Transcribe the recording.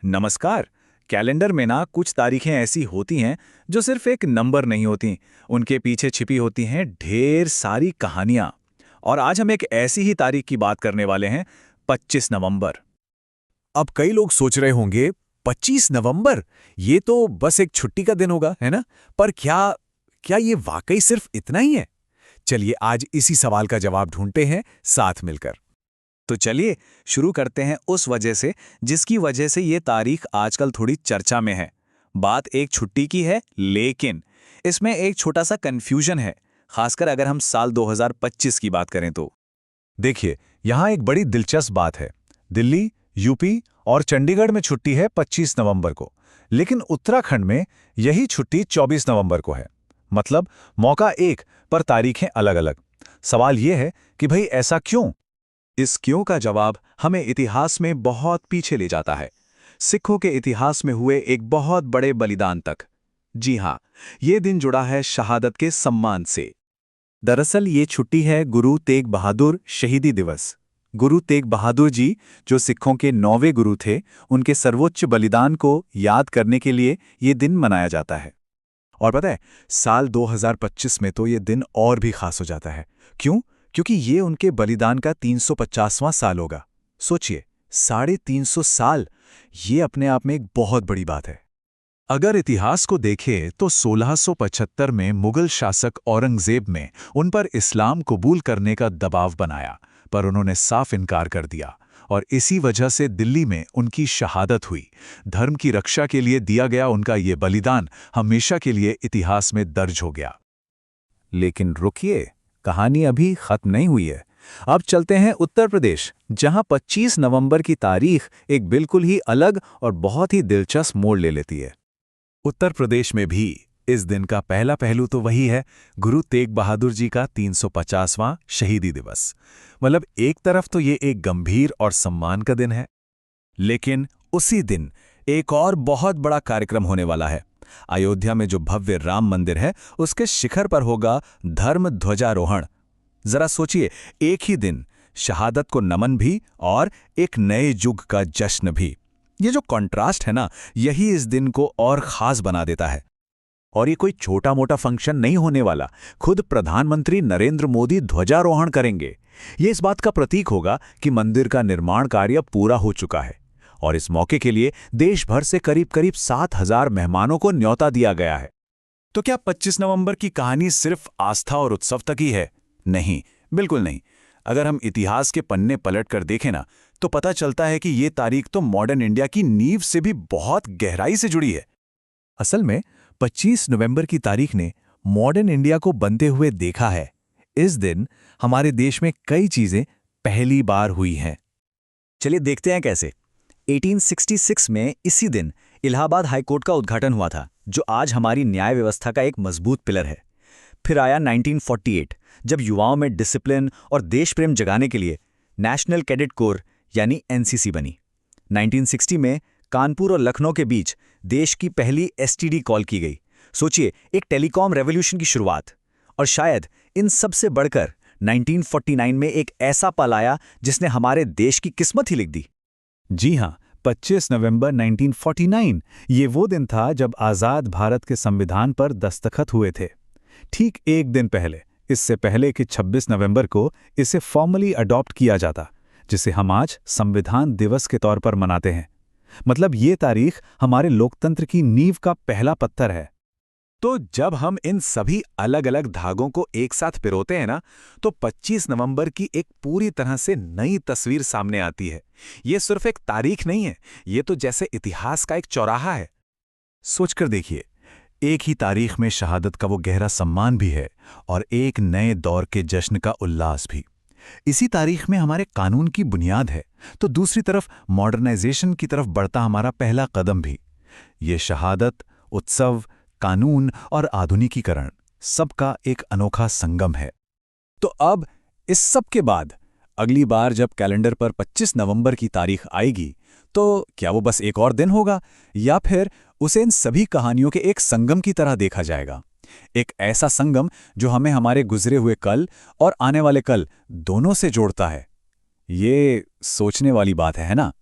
नमस्कार। कैलेंडर में ना कुछ तारीखें ऐसी होती हैं जो सिर्फ एक नंबर नहीं होती, उनके पीछे छिपी होती हैं ढेर सारी कहानियां। और आज हम एक ऐसी ही तारीख की बात करने वाले हैं, 25 नवंबर। अब कई लोग सोच रहे होंगे 25 नवंबर ये तो बस एक छुट्टी का दिन होगा, है ना? पर क्या क्या ये वाकई सिर्फ इतना ही है? चलिए आज इसी सवाल का जवाब ढूंढते हैं साथ मिलकर। तो चलिए शुरू करते हैं उस वजह से जिसकी वजह से ये तारीख आजकल थोड़ी चर्चा में है। बात एक छुट्टी की है, लेकिन इसमें एक छोटा सा कंफ्यूजन है, खासकर अगर हम साल 2025 की बात करें तो। देखिए, यहाँ एक बड़ी दिलचस्प बात है। दिल्ली, यूपी और चंडीगढ़ में छुट्टी है 25 नवंबर को, लेकिन उत्तराखंड में यही छुट्टी 24 नवंबर को है। मतलब मौका एक, पर तारीखें अलग-अलग। सवाल यह है कि भाई ऐसा क्यों? इस क्यों का जवाब हमें इतिहास में बहुत पीछे ले जाता है, सिखों के इतिहास में हुए एक बहुत बड़े बलिदान तक। जी हाँ, ये दिन जुड़ा है शहादत के सम्मान से। दरअसल ये छुट्टी है गुरु तेग बहादुर शहीदी दिवस। गुरु तेग बहादुर जी, जो सिखों के 9वें गुरु थे, उनके सर्वोच्च बलिदान को याद करने के लिए ये दिन मनाया जाता है। और पता है, साल 2025 में तो ये दिन और भी खास हो जाता है। क्यों? क्योंकि ये उनके बलिदान का 350वां साल होगा। सोचिए, 350 साल, ये अपने आप में एक बहुत बड़ी बात है। अगर इतिहास को देखें तो 1675 में मुगल शासक औरंगजेब ने उन पर इस्लाम कबूल करने का दबाव बनाया, पर उन्होंने साफ इनकार कर दिया और इसी वजह से दिल्ली में उनकी शहादत हुई। धर्म की रक्षा के लिए दिया गया उनका ये बलिदान हमेशा के लिए इतिहास में दर्ज हो गया। लेकिन रुकिए, कहानी अभी खत्म नहीं हुई है। अब चलते हैं उत्तर प्रदेश, जहां 25 नवंबर की तारीख एक बिल्कुल ही अलग और बहुत ही दिलचस्प मोड़ ले लेती है। उत्तर प्रदेश में भी इस दिन का पहला पहलू तो वही है, गुरु तेग बहादुर जी का 350वां शहीदी दिवस। मतलब एक तरफ तो ये एक गंभीर और सम्मान का दिन है, लेकिन उसी दिन एक और बहुत बड़ा कार्यक्रम होने वाला है। अयोध्या में जो भव्य राम मंदिर है, उसके शिखर पर होगा धर्म ध्वजारोहण। जरा सोचिए, एक ही दिन शहादत को नमन भी और एक नए युग का जश्न भी। ये जो कॉन्ट्रास्ट है ना, यही इस दिन को और खास बना देता है। और ये कोई छोटा मोटा फंक्शन नहीं होने वाला, खुद प्रधानमंत्री नरेंद्र मोदी ध्वजारोहण करेंगे। ये इस बात का प्रतीक होगा कि मंदिर का निर्माण कार्य पूरा हो चुका है और इस मौके के लिए देश भर से करीब करीब 7,000 मेहमानों को न्योता दिया गया है। तो क्या 25 नवंबर की कहानी सिर्फ आस्था और उत्सव तक ही है? नहीं, बिल्कुल नहीं। अगर हम इतिहास के पन्ने पलट कर देखें ना, तो पता चलता है कि ये तारीख तो मॉडर्न इंडिया की नींव से भी बहुत गहराई से जुड़ी है। असल में 25 नवंबर की तारीख ने मॉडर्न इंडिया को बनते हुए देखा है। इस दिन हमारे देश में कई चीजें पहली बार हुई हैं। चलिए देखते हैं कैसे। 1866 में इसी दिन इलाहाबाद हाईकोर्ट का उद्घाटन हुआ था, जो आज हमारी न्याय व्यवस्था का एक मजबूत पिलर है। फिर आया 1948, जब युवाओं में डिसिप्लिन और देश प्रेम जगाने के लिए नेशनल कैडेट कोर यानी एनसीसी बनी। 1960 में कानपुर और लखनऊ के बीच देश की पहली एसटीडी कॉल की गई। सोचिए, एक टेलीकॉम रेवोल्यूशन की शुरुआत। और शायद इन सब से बढ़कर 1949 में एक ऐसा पल आया जिसने हमारे देश की किस्मत ही लिख दी। जी हाँ, 25 नवंबर 1949 ये वो दिन था जब आज़ाद भारत के संविधान पर दस्तखत हुए थे। ठीक एक दिन पहले, इससे पहले कि 26 नवंबर को इसे फॉर्मली अडॉप्ट किया जाता, जिसे हम आज संविधान दिवस के तौर पर मनाते हैं। मतलब ये तारीख हमारे लोकतंत्र की नींव का पहला पत्थर है। तो जब हम इन सभी अलग अलग धागों को एक साथ पिरोते हैं ना, तो 25 नवंबर की एक पूरी तरह से नई तस्वीर सामने आती है। ये सिर्फ एक तारीख नहीं है, ये तो जैसे इतिहास का एक चौराहा है। सोचकर देखिए, एक ही तारीख में शहादत का वो गहरा सम्मान भी है और एक नए दौर के जश्न का उल्लास भी। इसी तारीख में हमारे कानून की बुनियाद है, तो दूसरी तरफ मॉडर्नाइजेशन की तरफ बढ़ता हमारा पहला कदम भी। ये शहादत, उत्सव, कानून और आधुनिकीकरण सबका एक अनोखा संगम है। तो अब इस सब के बाद अगली बार जब कैलेंडर पर 25 नवंबर की तारीख आएगी, तो क्या वो बस एक और दिन होगा या फिर उसे इन सभी कहानियों के एक संगम की तरह देखा जाएगा? एक ऐसा संगम जो हमें हमारे गुजरे हुए कल और आने वाले कल दोनों से जोड़ता है। ये सोचने वाली बात है ना?